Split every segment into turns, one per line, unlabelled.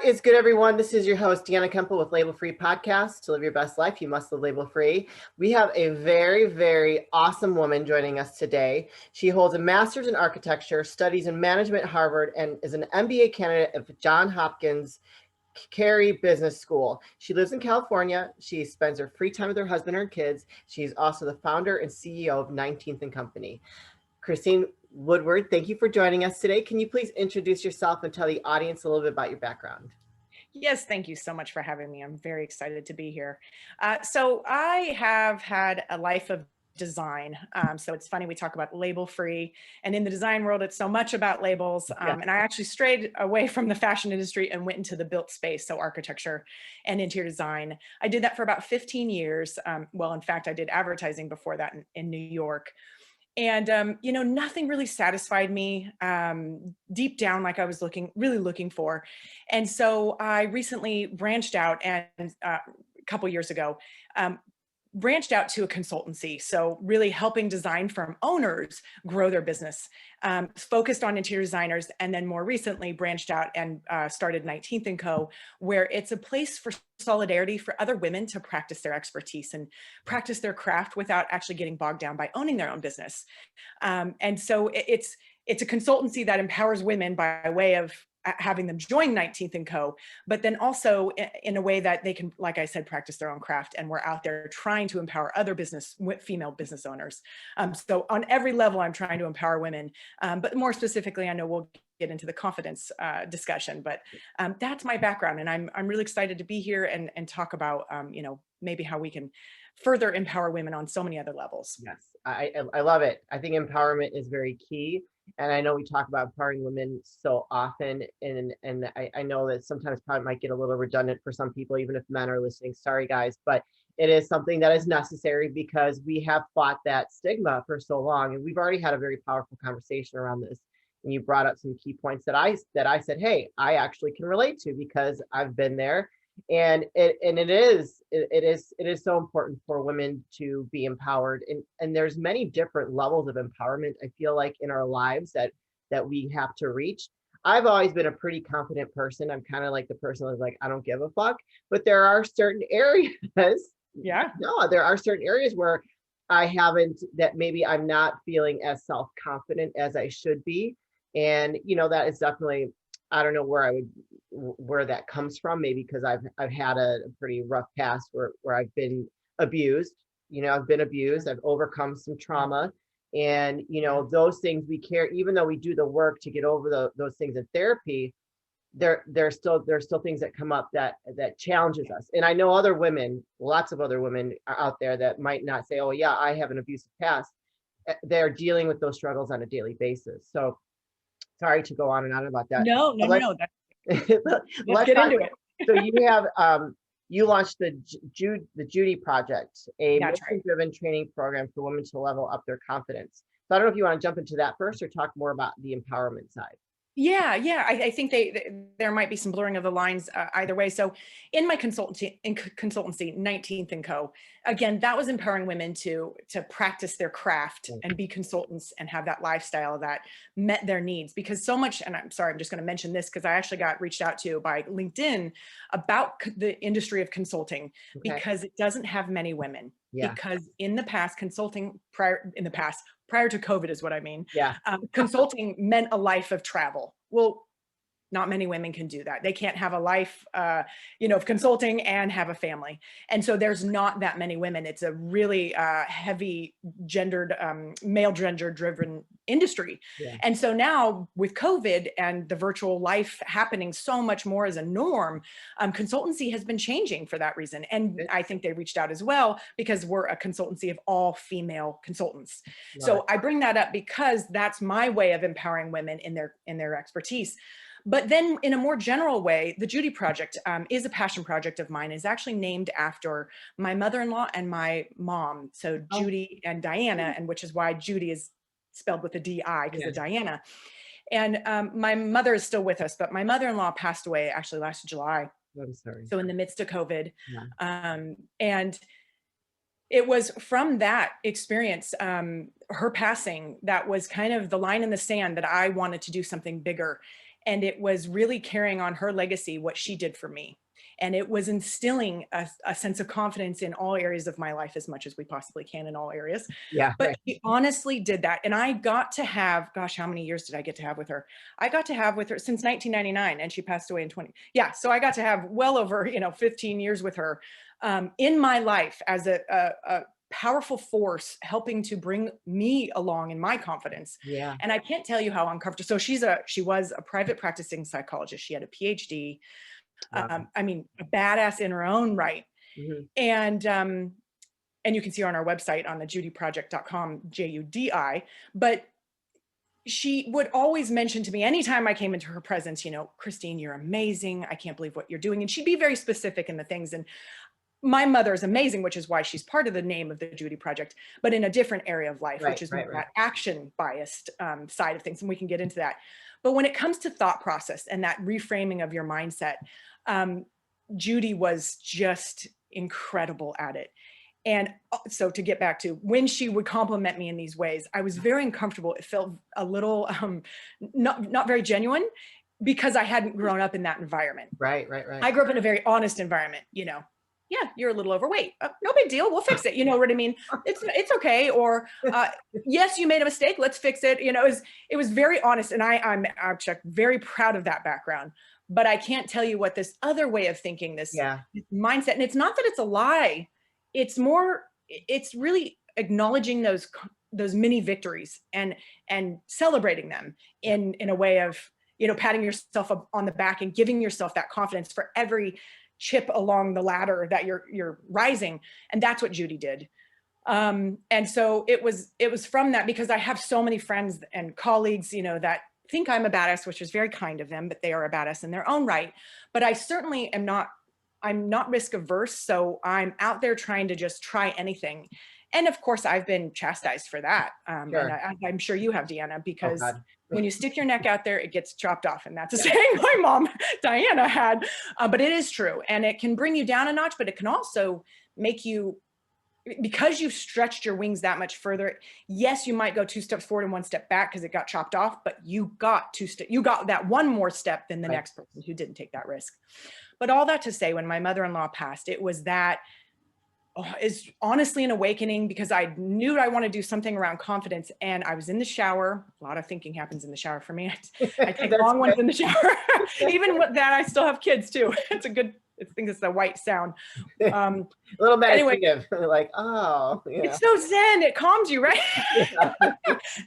What is good, everyone? This is your host, Deanna Kemple with Label Free Podcast. To live your best life, you must live label free. We have a very, very awesome woman joining us today. She holds a master's in architecture, studies in management at Harvard, and is an MBA candidate at Johns Hopkins Carey Business School. She lives in California. She spends her free time with her husband and her kids. She's also the founder and CEO of 19th and Company. Christine Woodward, thank you for joining us today. Can you please introduce yourself and tell the audience a little bit about your background?
Yes, thank you so much for having me. I'm very excited to be here. So I have had a life of design. So it's funny, we talk about label free, and in the design world, it's so much about labels. And I actually strayed away from the fashion industry and went into the built space, so architecture and interior design. I did that for about 15 years. Well, in fact, I did advertising before that in New York. And, nothing really satisfied me deep down like I was really looking for. And so I recently branched out and a couple years ago, branched out to a consultancy. So really helping design firm owners grow their business, focused on interior designers, and then more recently branched out and started 19th and Co., where it's a place for solidarity for other women to practice their expertise and practice their craft without actually getting bogged down by owning their own business. And so it's a consultancy that empowers women by way of having them join 19th and Co., but then also in a way that they can, like I said, practice their own craft. And we're out there trying to empower other female business owners. So on every level, I'm trying to empower women. But more specifically, I know we'll get into the confidence discussion, but that's my background. And I'm really excited to be here and talk about, maybe how we can further empower women on so many other levels.
Yes, I love it. I think empowerment is very key. And I know we talk about empowering women so often, and I know that sometimes probably might get a little redundant for some people, even if men are listening. Sorry, guys, but it is something that is necessary because we have fought that stigma for so long, and we've already had a very powerful conversation around this. And you brought up some key points that I said, hey, I actually can relate to because I've been there. And it is so important for women to be empowered, and there's many different levels of empowerment, I feel like, in our lives that we have to reach. I've always been a pretty confident person. I'm kind of like the person that's like, I don't give a fuck, but there are certain areas there are certain areas where I haven't, that maybe I'm not feeling as self-confident as I should be. And that is definitely, I don't know where that comes from. Maybe because I've had a pretty rough past where I've been abused. I've overcome some trauma, and those things we care. Even though we do the work to get over those things in therapy, there's still things that come up that challenges us. And I know other women, lots of other women are out there that might not say, "Oh yeah, I have an abusive past." They're dealing with those struggles on a daily basis. So sorry to go on and on about that.
No. Let's get into it.
So you launched the Judy Project, a mission-driven training program for women to level up their confidence. So I don't know if you want to jump into that first or talk more about the empowerment side.
Yeah. I think there might be some blurring of the lines either way. So in my consultancy, 19th and Co., again, that was empowering women to practice their craft and be consultants and have that lifestyle that met their needs. Because so much, and I'm sorry, I'm just going to mention this because I actually got reached out to by LinkedIn about the industry of consulting, because it doesn't have many women. Yeah. Because in the past, prior to COVID is what I mean.
Yeah.
Consulting meant a life of travel. Well, not many women can do that. They can't have a life, of consulting and have a family. And so there's not that many women. It's a really heavy gendered, male gender driven industry. Yeah. And so now with COVID and the virtual life happening so much more as a norm, consultancy has been changing for that reason. And I think they reached out as well because we're a consultancy of all female consultants. Right. So I bring that up because that's my way of empowering women in their expertise. But then in a more general way, the Judy Project is a passion project of mine. It's actually named after my mother-in-law and my mom. So Judy and Diana, and which is why Judy is spelled with a D-I because of Diana. And my mother is still with us, but my mother-in-law passed away actually last July.
I'm sorry.
So in the midst of COVID. And it was from that experience, her passing, that was kind of the line in the sand that I wanted to do something bigger. And it was really carrying on her legacy, what she did for me. And it was instilling a sense of confidence in all areas of my life, as much as we possibly can in all areas.
Yeah,
But
right.
she honestly did that. And I got to have, gosh, how many years did I get to have with her? I got to have with her since 1999, and she passed away in 20. Yeah. So I got to have well over, 15 years with her in my life as a powerful force, helping to bring me along in my confidence.
Yeah.
And I can't tell you how uncomfortable. So she was a private practicing psychologist. She had a PhD.
Wow.
I mean, a badass in her own right.
Mhm.
And you can see her on our website on the judyproject.com, JUDI. But she would always mention to me anytime I came into her presence, Christine, you're amazing. I can't believe what you're doing. And she'd be very specific in the things. And my mother is amazing, which is why she's part of the name of the Judy Project, but in a different area of life,
Right,
which is
right,
more
right.
that action biased side of things. And we can get into that. But when it comes to thought process and that reframing of your mindset, Judy was just incredible at it. And so to get back to when she would compliment me in these ways, I was very uncomfortable. It felt a little not very genuine, because I hadn't grown up in that environment.
Right, right, right.
I grew up in a very honest environment, yeah, you're a little overweight. No big deal. We'll fix it. You know what I mean? It's okay. Or yes, you made a mistake. Let's fix it. It was very honest. And I'm actually very proud of that background. But I can't tell you what this other way of thinking, this mindset, and it's not that it's a lie. It's really acknowledging those mini victories and celebrating them in a way of, patting yourself up on the back and giving yourself that confidence for every chip along the ladder that you're rising. And that's what Judy did. And so it was from that, because I have so many friends and colleagues, that think I'm a badass, which is very kind of them, but they are a badass in their own right. But I certainly am not. I'm not risk averse. So I'm out there trying to just try anything. And of course, I've been chastised for that.
Sure.
And I'm sure you have, Deanna, because
when
you stick your neck out there, it gets chopped off. And that's a saying my mom, Diana, had. But it is true. And it can bring you down a notch, but it can also make you, because you've stretched your wings that much further. Yes, you might go 2 steps forward and 1 step back because it got chopped off, but you got that one more step than the next person who didn't take that risk. But all that to say, when my mother-in-law passed, it was that is honestly an awakening, because I knew I want to do something around confidence. And I was in the shower. A lot of thinking happens in the shower for me. I take long ones in the shower. Even with that, I still have kids too. It's a good, I think it's the white sound.
A little meditative,
anyway,
like, oh, yeah.
It's so zen. It calms you, right?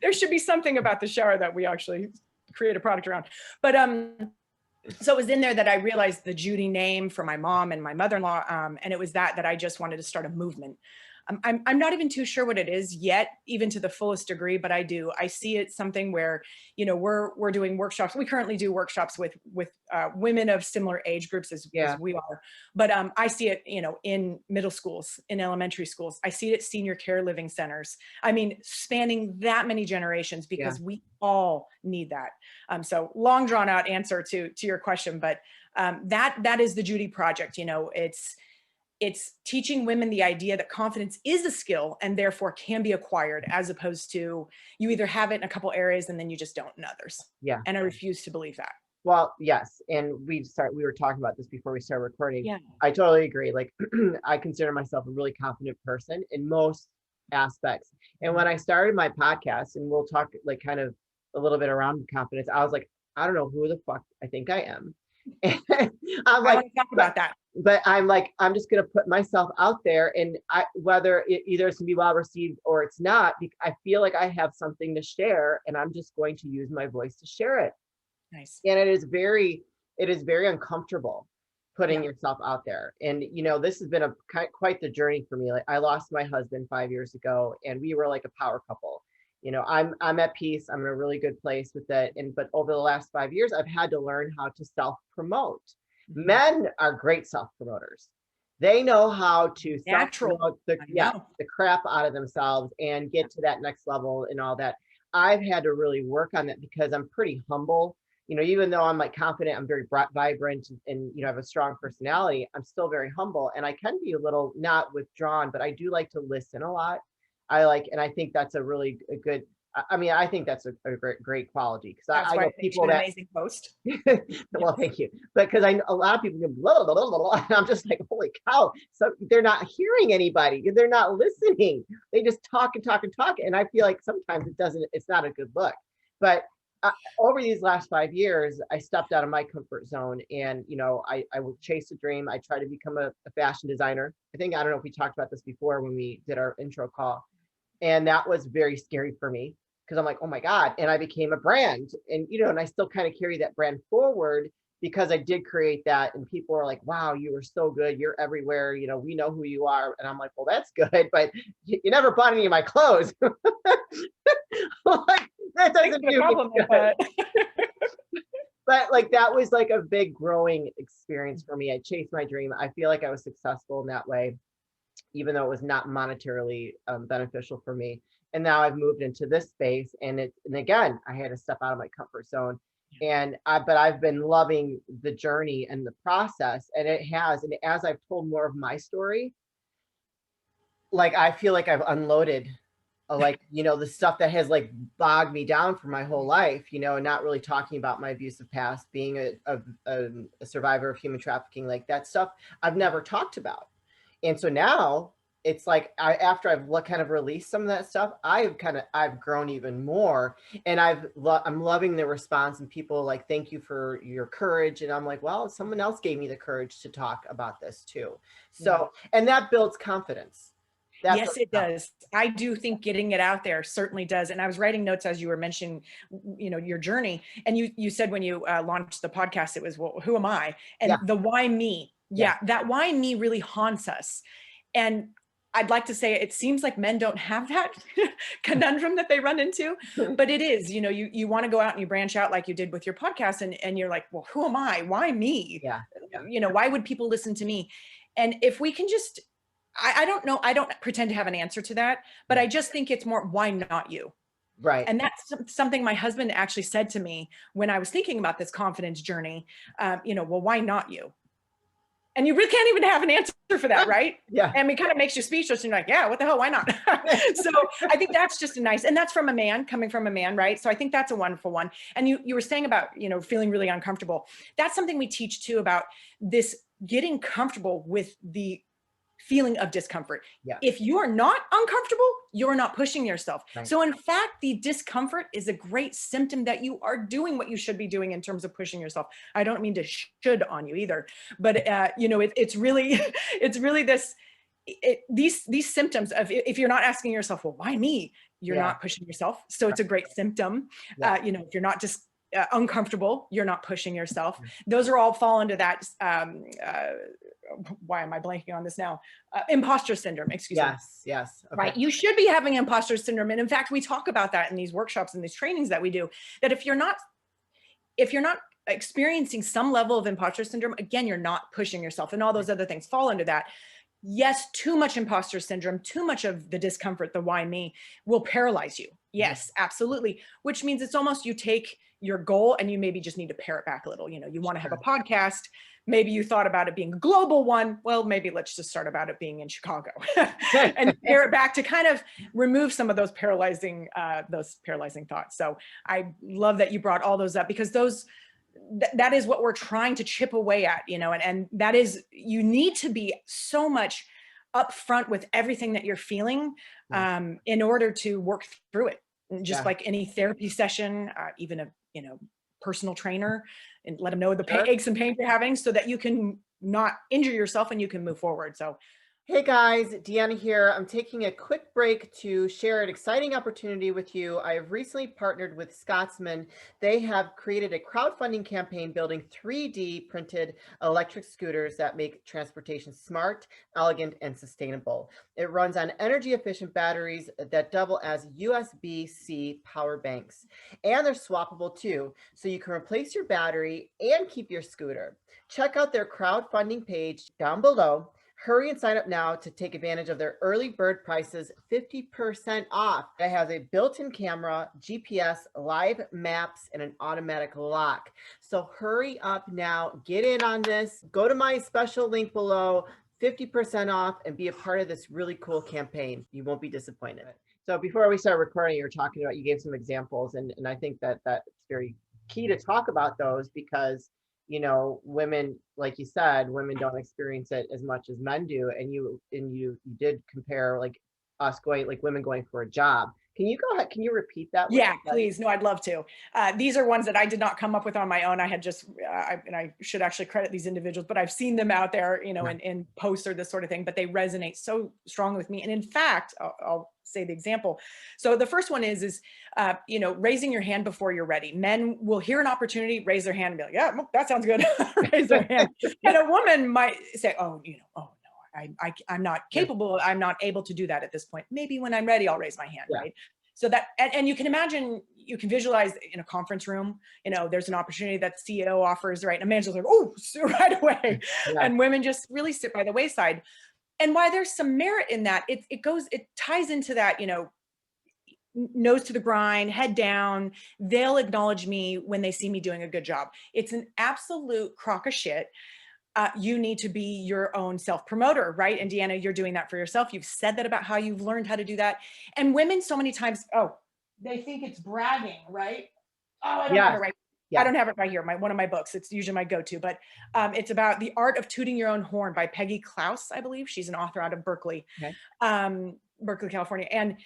There should be something about the shower that we actually create a product around. But so it was in there that I realized the Judy name for my mom and my mother-in-law. And it was that I just wanted to start a movement. I'm not even too sure what it is yet, even to the fullest degree, but I see it something where, we're doing workshops. We currently do workshops with women of similar age groups as we are. But I see it, in middle schools, in elementary schools. I see it at senior care living centers. I mean, spanning that many generations, because we all need that. So long drawn out answer to your question, but that is the Judy Project. It's teaching women the idea that confidence is a skill and therefore can be acquired, as opposed to you either have it in a couple areas and then you just don't in others.
Yeah.
And I refuse to believe that.
Well, yes. And we were talking about this before we started recording.
Yeah.
I totally agree. Like, I consider myself a really confident person in most aspects. And when I started my podcast, and we'll talk like kind of a little bit around confidence, I was like, I don't know who the fuck I think I am. And I'm like,
I want to talk about that.
But I'm like, I'm just going to put myself out there, and whether either it's going to be well received or it's not, I feel like I have something to share, and I'm just going to use my voice to share it.
Nice.
And it is very uncomfortable putting yourself out there. And, this has been quite the journey for me. Like, I lost my husband 5 years ago, and we were like a power couple. I'm at peace. I'm in a really good place with it. But over the last 5 years, I've had to learn how to self-promote. Mm-hmm. Men are great self-promoters. They know how to self-promote the crap out of themselves and get to that next level and all that. I've had to really work on that, because I'm pretty humble. Even though I'm like confident, I'm very vibrant, and I have a strong personality, I'm still very humble, and I can be a little not withdrawn, but I do like to listen a lot. And I think that's a really good, I mean, I think that's a great quality, because
That's
I
why
know
it makes you
people
an
that,
amazing host.
well, thank you. But because I know a lot of people go blah, blah, blah, blah, blah, and I'm just like, holy cow. So they're not hearing anybody. They're not listening. They just talk and talk and talk. And I feel like sometimes it's not a good look. But over these last 5 years, I stepped out of my comfort zone, and, I would chase a dream. I tried to become a fashion designer. I don't know if we talked about this before when we did our intro call. And that was very scary for me, because I'm like, oh my God. And I became a brand, and I still kind of carry that brand forward, because I did create that, and people are like, wow, you were so good. You're everywhere. We know who you are. And I'm like, well, that's good, but you never bought any of my clothes. Like, that doesn't do me good. But like, that was like a big growing experience for me. I chased my dream. I feel like I was successful in that way, even though it was not monetarily beneficial for me. And now I've moved into this space, and again, I had to step out of my comfort zone. But I've been loving the journey and the process, and as I've told more of my story, like, I feel like I've unloaded, like, the stuff that has like bogged me down for my whole life, and not really talking about my abusive past, being a survivor of human trafficking, like that stuff I've never talked about. And so now it's like, after I've kind of released some of that stuff, I've grown even more, and I'm loving the response, and people like, thank you for your courage. And I'm like, well, someone else gave me the courage to talk about this too. So, and that builds confidence.
Yes, it does. I do think getting it out there certainly does. And I was writing notes as you were mentioning, your journey. And you said when you launched the podcast, it was, well, who am I? And the why me? Yeah, that why me really haunts us. And I'd like to say it seems like men don't have that conundrum that they run into, but it is, you want to go out and you branch out like you did with your podcast, and you're like, well, who am I? Why me?
Yeah.
Why would people listen to me? And if we can just, I don't know. I don't pretend to have an answer to that, but I just think it's more, why not you?
Right.
And that's something my husband actually said to me when I was thinking about this confidence journey. Well, why not you? And you really can't even have an answer for that, right?
Yeah.
And it kind of makes you speechless. And you're like, yeah, what the hell? Why not? So I think that's just and that's from a man, coming from a man, right? So I think that's a wonderful one. And you were saying about, feeling really uncomfortable. That's something we teach too, about this getting comfortable with the feeling of discomfort.
Yeah.
If you are not uncomfortable, you're not pushing yourself.
Right.
So in fact, the discomfort is a great symptom that you are doing what you should be doing in terms of pushing yourself. I don't mean to should on you either, but it's really, it's really these symptoms of, if you're not asking yourself, well, why me? You're not pushing yourself. So it's a great symptom. If you're not just uncomfortable, you're not pushing yourself. Those are all fall into that. Why am I blanking on this now? Imposter syndrome, excuse me.
Yes. Okay.
Right. You should be having imposter syndrome. And in fact, we talk about that in these workshops and these trainings that we do, that if you're not experiencing some level of imposter syndrome, again, you're not pushing yourself, and all those other things fall into that. Yes, too much imposter syndrome, too much of the discomfort, the why me, will paralyze you. Yes, absolutely. Which means it's almost, you take your goal and you maybe just need to pare it back a little. You want to have a podcast. Maybe you thought about it being a global one. Well, maybe let's just start about it being in Chicago and pare it back to kind of remove some of those paralyzing thoughts. So I love that you brought all those up, because that is what we're trying to chip away at, and that is, you need to be so much upfront with everything that you're feeling in order to work through it. Just like any therapy session, even a personal trainer, and let them know the aches and pains you're having, so that you can not injure yourself and you can move forward. So
hey guys, Deanna here. I'm taking a quick break to share an exciting opportunity with you. I have recently partnered with Scotsman. They have created a crowdfunding campaign building 3D printed electric scooters that make transportation smart, elegant, and sustainable. It runs on energy efficient batteries that double as USB-C power banks. And they're swappable too, so you can replace your battery and keep your scooter. Check out their crowdfunding page down below. Hurry and sign up now to take advantage of their early bird prices, 50% off. It has a built-in camera, GPS, live maps, and an automatic lock. So hurry up now, get in on this. Go to my special link below, 50% off, and be a part of this really cool campaign. You won't be disappointed. So before we start recording, you were talking about, you gave some examples, and I think that that's very key to talk about those because, women, like you said, women don't experience it as much as men do. And you did compare like us going, like women going for a job. Can you go ahead? Can you repeat that? What
Yeah,
you said?
please. No, I'd love to. These are ones that I did not come up with on my own. I had just, and I should actually credit these individuals, but I've seen them out there,
Yeah.
in posts or this sort of thing, but they resonate so strongly with me. And in fact, I'll say the example. So the first one is, raising your hand before you're ready. Men will hear an opportunity, raise their hand and be like, yeah, that sounds good. Raise their hand. And a woman might say, oh, oh no, I'm not
Yeah.
capable. I'm not able to do that at this point. Maybe when I'm ready, I'll raise my hand.
Yeah.
Right. So that, and you can imagine, you can visualize in a conference room, there's an opportunity that CEO offers, right? And a manager's like, oh, right away.
Yeah.
And women just really sit by the wayside. And why there's some merit in that, it ties into that, nose to the grind, head down. They'll acknowledge me when they see me doing a good job. It's an absolute crock of shit. You need to be your own self-promoter, right? And Deanna, you're doing that for yourself. You've said that about how you've learned how to do that. And women so many times, they think it's bragging, right? Oh, I don't have it right.
Yeah.
I don't have it right here. One of my books. It's usually my go-to, but it's about The Art of Tooting Your Own Horn by Peggy Klaus, I believe. She's an author out of Berkeley, Berkeley, California. And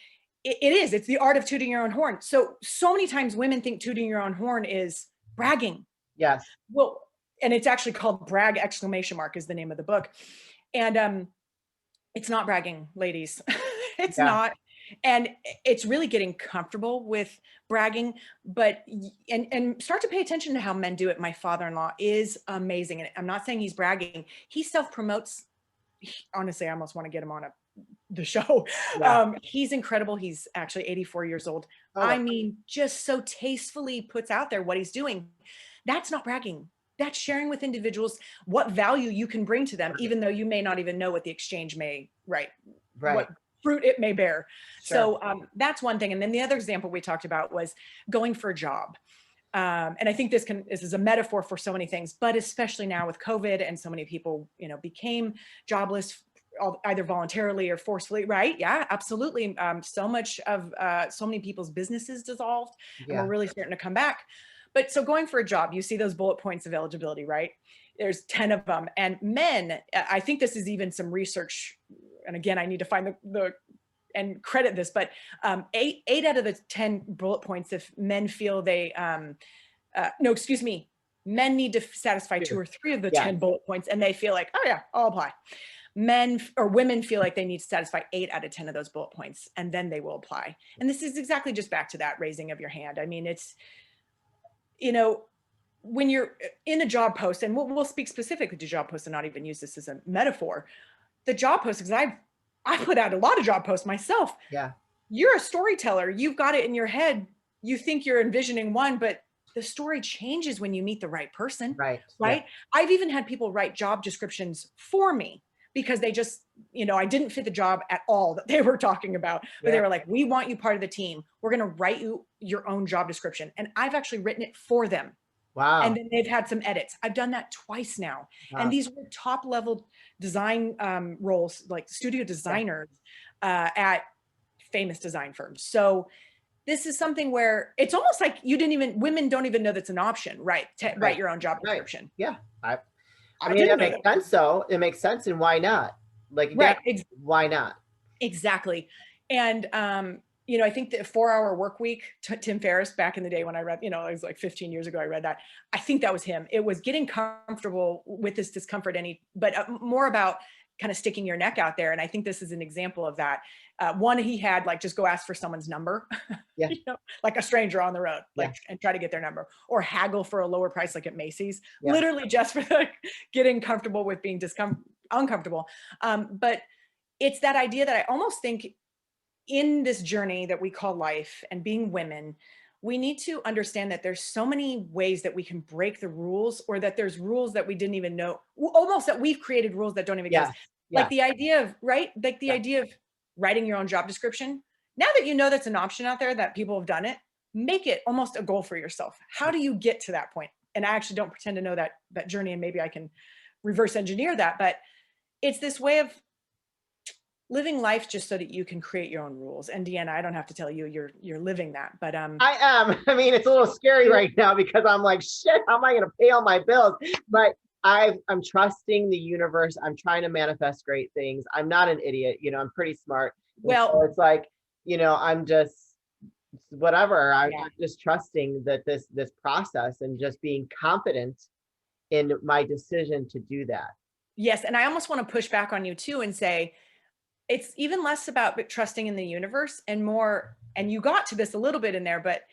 it's the art of tooting your own horn. So many times women think tooting your own horn is bragging.
Yes.
Well, and it's actually called Brag ! Is the name of the book. And it's not bragging, ladies. It's not. And it's really getting comfortable with bragging, but, and start to pay attention to how men do it. My father-in-law is amazing. And I'm not saying he's bragging. He self-promotes. Honestly, I almost want to get him on the show.
Yeah.
He's incredible. He's actually 84 years old.
Oh,
I mean, just so tastefully puts out there what he's doing. That's not bragging. That's sharing with individuals what value you can bring to them, even though you may not even know what the exchange may, what fruit it may bear.
Sure.
So that's one thing. And then the other example we talked about was going for a job. And I think this is a metaphor for so many things, but especially now with COVID and so many people, became jobless either voluntarily or forcefully, right? Yeah, absolutely. So many people's businesses dissolved, and we're really starting to come back. But so going for a job, you see those bullet points of eligibility, right? There's 10 of them. And men, I think this is even some research. And again, I need to find and credit this, but 8 out of the 10 bullet points, if men feel men need to satisfy 2 or 3 of the 10 bullet points, and they feel like, oh yeah, I'll apply. Men or women feel like they need to satisfy 8 out of 10 of those bullet points, and then they will apply. And this is exactly just back to that raising of your hand. I mean, it's, when you're in a job post, and we'll speak specifically to job posts and not even use this as a metaphor, the job post, because I put out a lot of job posts myself.
Yeah.
You're a storyteller. You've got it in your head. You think you're envisioning one, but the story changes when you meet the right person.
Right.
Yeah. I've even had people write job descriptions for me because they just, I didn't fit the job at all that they were talking about, but they were like, we want you part of the team. We're going to write you your own job description. And I've actually written it for them.
Wow.
And then they've had some edits. I've done that twice now. Wow. And these were top level design roles, like studio designers at famous design firms. So this is something where it's almost like women don't even know that's an option, right? To write your own job description.
Yeah. I mean, that makes sense though. It makes sense. And why not? Like, why not?
Exactly. And, I think the 4-hour work week, Tim Ferriss, back in the day when I read, it was like 15 years ago, I read that. I think that was him. It was getting comfortable with this discomfort, but more about kind of sticking your neck out there. And I think this is an example of that. One, he had like, just go ask for someone's number, like a stranger on the road, and try to get their number, or haggle for a lower price, like at Macy's, literally just for getting comfortable with being uncomfortable. But it's that idea that I almost think in this journey that we call life and being women, we need to understand that there's so many ways that we can break the rules, or that there's rules that we didn't even know, almost that we've created rules that don't even exist. Like the idea of, idea of writing your own job description. Now that you know that's an option out there, that people have done it, make it almost a goal for yourself. How do you get to that point? And I actually don't pretend to know that journey, and maybe I can reverse engineer that, but it's this way of living life just so that you can create your own rules. And Deanna, I don't have to tell you, you're living that, but
I am. I mean, it's a little scary right now because I'm like, shit, how am I going to pay all my bills? But I'm trusting the universe. I'm trying to manifest great things. I'm not an idiot. You know, I'm pretty smart. And so
well,
it's like, you know, I'm just whatever.
yeah.
I'm just trusting that this process and just being confident in my decision to do that.
Yes. And I almost want to push back on you too and say, it's even less about trusting in the universe and more, and you got to this a little bit in there, but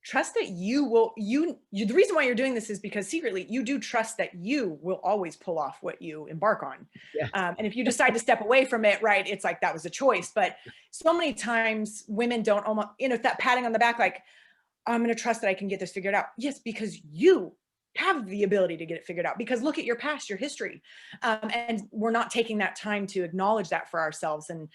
trust that the reason why you're doing this is because secretly you do trust that you will always pull off what you embark on.
Yeah.
And if you decide to step away from it, right, it's like that was a choice. But so many times women don't almost, you know, that patting on the back, like, I'm going to trust that I can get this figured out. Yes, because you have the ability to get it figured out, because look at your past, your history. And we're not taking that time to acknowledge that for ourselves. And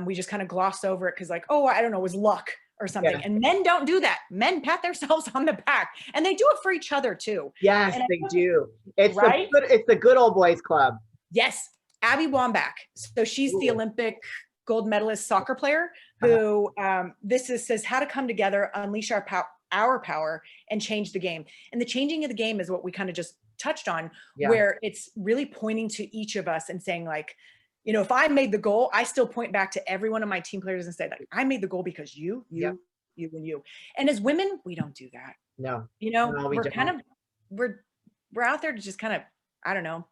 we just kind of gloss over it because like, oh, I don't know, it was luck or something.
Yeah.
And men don't do that. Men pat themselves on the back, and they do it for each other too.
Yes,
And
they do. It's
right?
it's the good old boys club.
Yes. Abby Wambach. So she's the
Ooh.
Olympic gold medalist soccer player who says how to come together, unleash our power and change the game. And the changing of the game is what we kind of just touched on, where it's really pointing to each of us and saying like, you know, if I made the goal, I still point back to every one of my team players and say like, I made the goal because you, and you. And as women, we don't do that.
No,
you know,
no, we
we're
don't.
kind of, we're out there to just kind of, I don't know,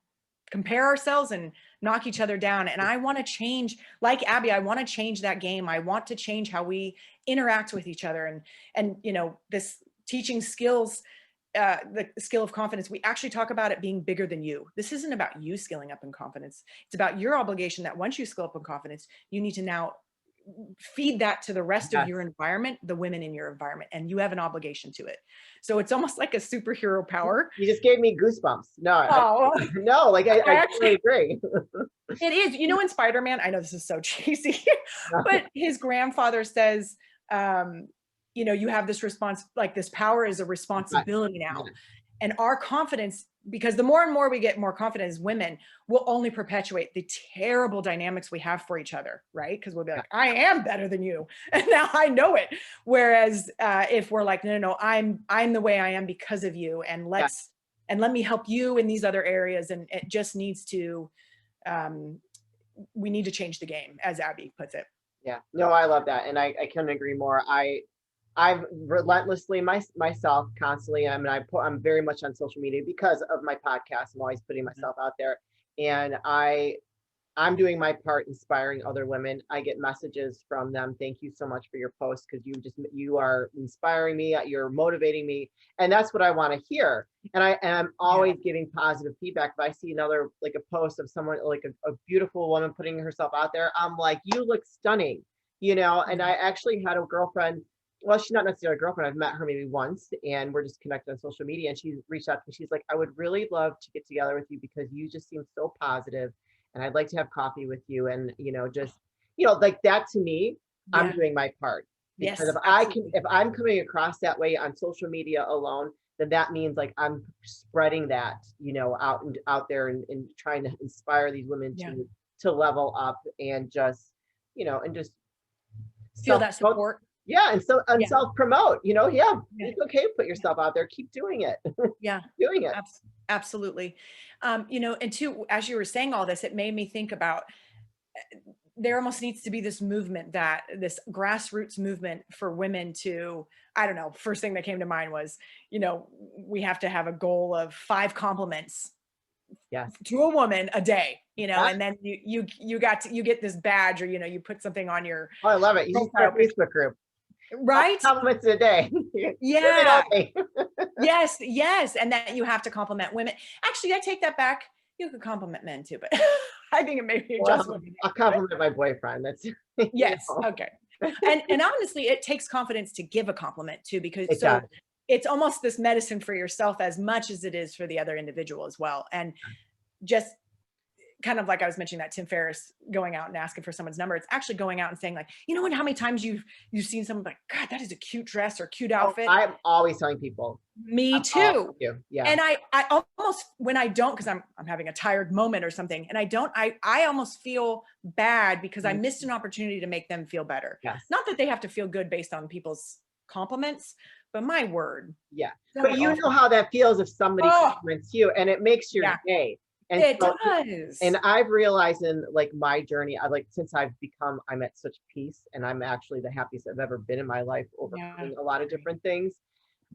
compare ourselves and knock each other down. And I want to change, like Abby, I want to change that game. I want to change how we interact with each other. And, you know, this teaching skills, the skill of confidence, we actually talk about it being bigger than you. This isn't about you skilling up in confidence. It's about your obligation that once you skill up in confidence, you need to now feed that to the rest of your environment, the women in your environment, and you have an obligation to it. So it's almost like a superhero power.
You just gave me goosebumps. No, no, like I totally agree.
It is, you know, in Spider-Man, I know this is so cheesy, but his grandfather says, you know, you have this response, like this power is a responsibility now. And our confidence, because the more and more we get more confident as women, will only perpetuate the terrible dynamics we have for each other, right? Because we'll be like, I am better than you, and now I know it. Whereas if we're like, no, I'm the way I am because of you, and let me help you in these other areas, and it just needs to, we need to change the game, as Abby puts it.
Yeah, no, I love that, and I couldn't agree more. I've relentlessly myself constantly. I mean, I'm very much on social media because of my podcast. I'm always putting myself out there, and I'm doing my part inspiring other women. I get messages from them. Thank you so much for your post, because you are inspiring me. You're motivating me, and that's what I want to hear. And I'm always giving positive feedback. If I see another like a post of someone like a beautiful woman putting herself out there, I'm like, you look stunning, you know. And I actually had a girlfriend. Well, she's not necessarily a girlfriend. I've met her maybe once, and we're just connected on social media. And she reached out to me. She's like, I would really love to get together with you because you just seem so positive, and I'd like to have coffee with you. And, you know, just, you know, like that to me, I'm doing my part. Because if I'm coming across that way on social media alone, then that means like I'm spreading that, you know, out there and trying to inspire these women to level up and just, you know, and just
feel that support.
Yeah, and self-promote, you know, it's okay to put yourself out there. Keep doing it. Doing it.
Absolutely. You know, and two, as you were saying all this, it made me think about there almost needs to be this movement, this grassroots movement for women to, I don't know, first thing that came to mind was, you know, we have to have a goal of 5 compliments to a woman a day, you know, and then you get this badge, or, you know, you put something on your
I love it. You start a Facebook group.
Right?
Compliments a day.
Yes. And that you have to compliment women. Actually, I take that back. You could compliment men too, but I think it may be just women.
I'll compliment my boyfriend. That's
yes. Okay. And honestly, it takes confidence to give a compliment too, because it's almost this medicine for yourself as much as it is for the other individual as well. And just kind of like I was mentioning that Tim Ferriss going out and asking for someone's number. It's actually going out and saying like, you know what, how many times you've seen someone like, God, that is a cute dress or cute
Oh,
outfit.
I'm always telling people.
Me too.
Yeah.
And I almost, when I don't, because I'm having a tired moment or something, and I don't, I almost feel bad because I missed an opportunity to make them feel better.
Yes.
Not that they have to feel good based on people's compliments, but my word.
Yeah.
So
But you know how that feels if somebody compliments you, and it makes your day. And
it
so,
does.
and I've realized in like my journey, since I'm at such peace, and I'm actually the happiest I've ever been in my life, overcoming a lot of different things.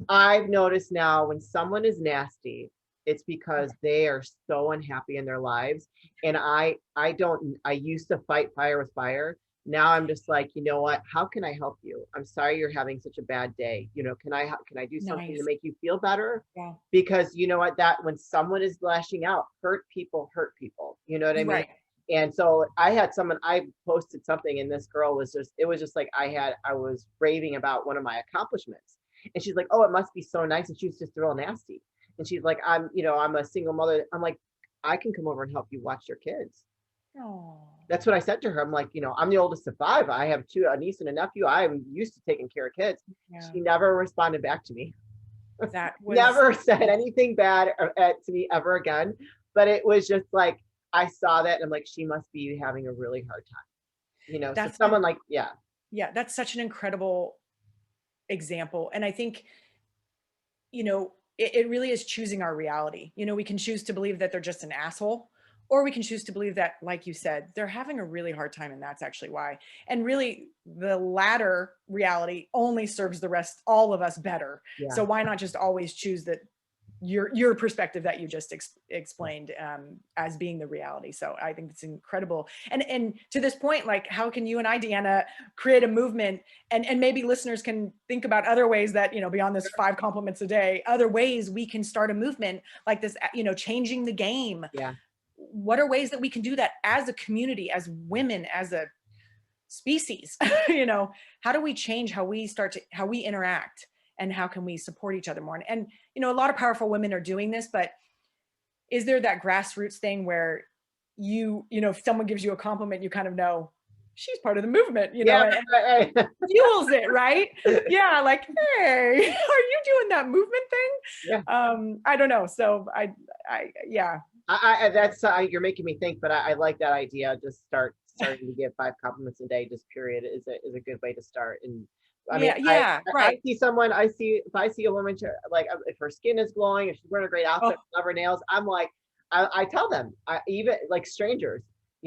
I've noticed now when someone is nasty, it's because they are so unhappy in their lives. And I used to fight fire with fire. Now I'm just like, you know what? How can I help you? I'm sorry you're having such a bad day. You know, can I do something to make you feel better?
Yeah.
Because you know what? That when someone is lashing out, hurt people. You know what I mean?
Right.
And so I posted something, and this girl was it was just like I was raving about one of my accomplishments. And she's like, oh, it must be so nice. And she was just real nasty. And she's like, I'm a single mother. I'm like, I can come over and help you watch your kids.
Oh.
That's what I said to her. I'm like, I'm the oldest of 5. I have a niece and a nephew. I'm used to taking care of kids. Yeah. She never responded back to me.
That was
never said anything bad to me ever again. But it was just like, I saw that and I'm like, she must be having a really hard time. So someone like, yeah.
Yeah, that's such an incredible example. And I think, it really is choosing our reality. We can choose to believe that they're just an asshole, or we can choose to believe that, like you said, they're having a really hard time, and that's actually why. And really, the latter reality only serves all of us better. Yeah. So why not just always choose that your perspective that you just explained as being the reality. So I think it's incredible. And to this point, like, how can you and I, Deanna, create a movement, and maybe listeners can think about other ways that, beyond this 5 compliments a day, other ways we can start a movement like this, changing the game.
Yeah.
What are ways that we can do that as a community, as women, as a species? How do we change how we interact? And how can we support each other more? And a lot of powerful women are doing this, but is there that grassroots thing where if someone gives you a compliment, you kind of know she's part of the movement,
yeah,
and fuels it, right? Yeah, like, hey, are you doing that movement thing? Yeah. I don't know. So yeah.
That's you're making me think, but I like that idea. Just starting to give 5 compliments a day, just period, is a good way to start. And I mean, right. I see someone, if I see a woman, like if her skin is glowing, if she's wearing a great outfit, love her nails, I'm like, I tell them, even like strangers,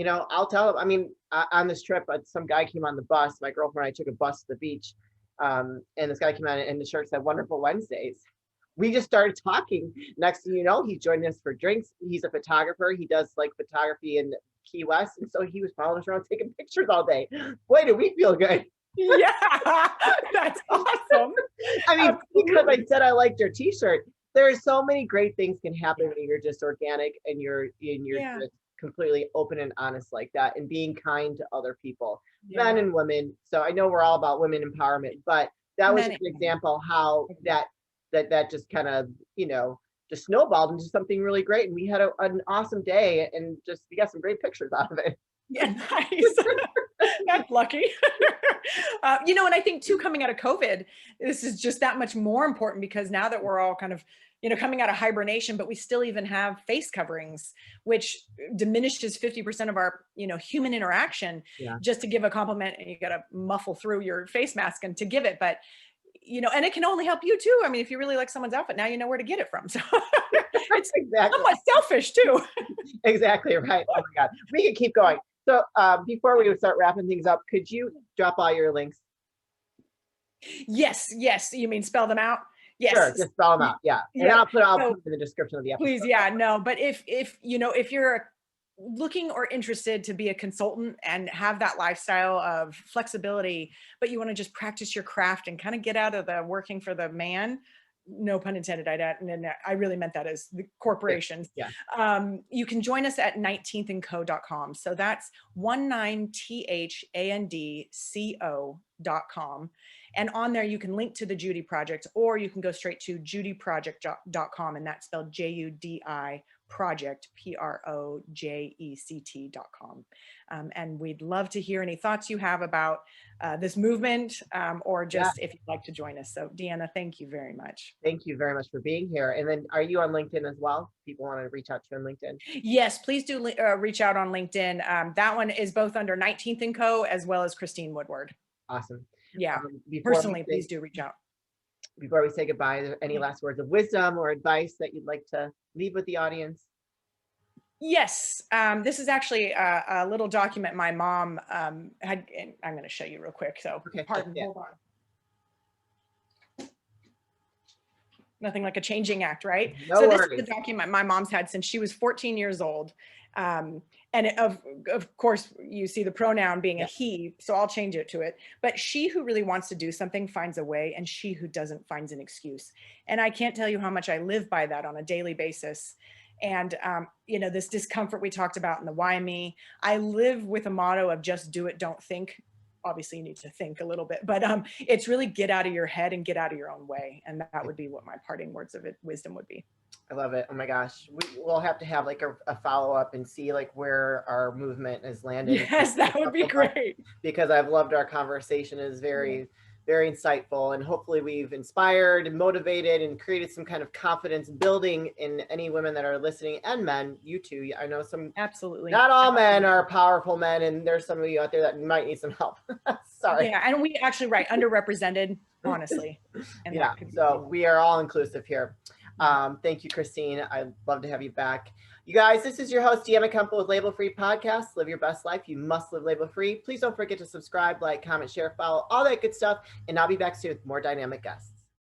I'll tell them. I mean, on this trip, some guy came on the bus. My girlfriend and I took a bus to the beach. And this guy came out and the shirt said "Wonderful Wednesdays." We just started talking. Next thing you know, he joined us for drinks. He's a photographer. He does like photography in Key West. And so he was following us around taking pictures all day. Boy, did we feel good.
Yeah, that's awesome.
I mean, because I said I liked your t-shirt. There are so many great things can happen when you're just organic and you're just completely open and honest like that, and being kind to other people, men and women. So I know we're all about women empowerment, but that was just an example how that just kind of just snowballed into something really great, and we had an awesome day, and just we got some great pictures out of it.
Yeah, nice. That's lucky. And I think too, coming out of COVID, this is just that much more important, because now that we're all kind of, coming out of hibernation, but we still even have face coverings, which diminishes 50% of our, human interaction. Yeah. Just to give a compliment, and you got to muffle through your face mask and to give it. But, and it can only help you too. I mean, if you really like someone's outfit, now you know where to get it from. So it's somewhat selfish too.
Exactly right. Oh my God, we could keep going. So before we start wrapping things up, could you drop all your links?
Yes. You mean spell them out? Yes.
Sure, just spell them out. Yeah. And I'll put in the description of the episode.
Please, yeah, no. But if you're looking or interested to be a consultant and have that lifestyle of flexibility, but you want to just practice your craft and kind of get out of the working for the man, no pun intended, I really meant that as the corporations. Yeah. You can join us at 19thandco.com. So that's 19thandco.com. And on there, you can link to the Judy Project, or you can go straight to judyproject.com, and that's spelled JUDI project, project.com. And we'd love to hear any thoughts you have about this movement, or just if you'd like to join us. So Deanna, thank you very much.
Thank you very much for being here. And then are you on LinkedIn as well? People want to reach out to you on LinkedIn?
Yes, please do reach out on LinkedIn. That one is both under 19th & Co. as well as Christine Woodward.
Awesome.
Yeah. Personally, please do reach out.
Before we say goodbye, are there any last words of wisdom or advice that you'd like to leave with the audience?
Yes, this is actually a little document my mom had, and I'm going to show you real quick. So
Okay,
pardon, hold on. Nothing like a changing act, right?
No
so
worries.
This is the document my mom's had since she was 14 years old. And of course, you see the pronoun being a he, so I'll change it to it. But she who really wants to do something finds a way, and she who doesn't finds an excuse. And I can't tell you how much I live by that on a daily basis. And, this discomfort we talked about in the why me, I live with a motto of just do it, don't think. Obviously you need to think a little bit, but it's really get out of your head and get out of your own way. And that would be what my parting words of wisdom would be.
I love it. Oh my gosh. We'll have to have like a follow-up and see like where our movement has landed.
Yes, that would be great.
Because I've loved our conversation. It is very, very insightful, and hopefully we've inspired and motivated and created some kind of confidence building in any women that are listening, and men, you too. I know some,
absolutely,
not all men are powerful men, and there's some of you out there that might need some help. Sorry.
Yeah, and we actually, underrepresented, honestly. And
yeah, so we are all inclusive here. Thank you, Christine. I'd love to have you back. You guys, this is your host, Deanna Kemple with Label Free Podcast. Live your best life. You must live label free. Please don't forget to subscribe, like, comment, share, follow, all that good stuff. And I'll be back soon with more dynamic guests.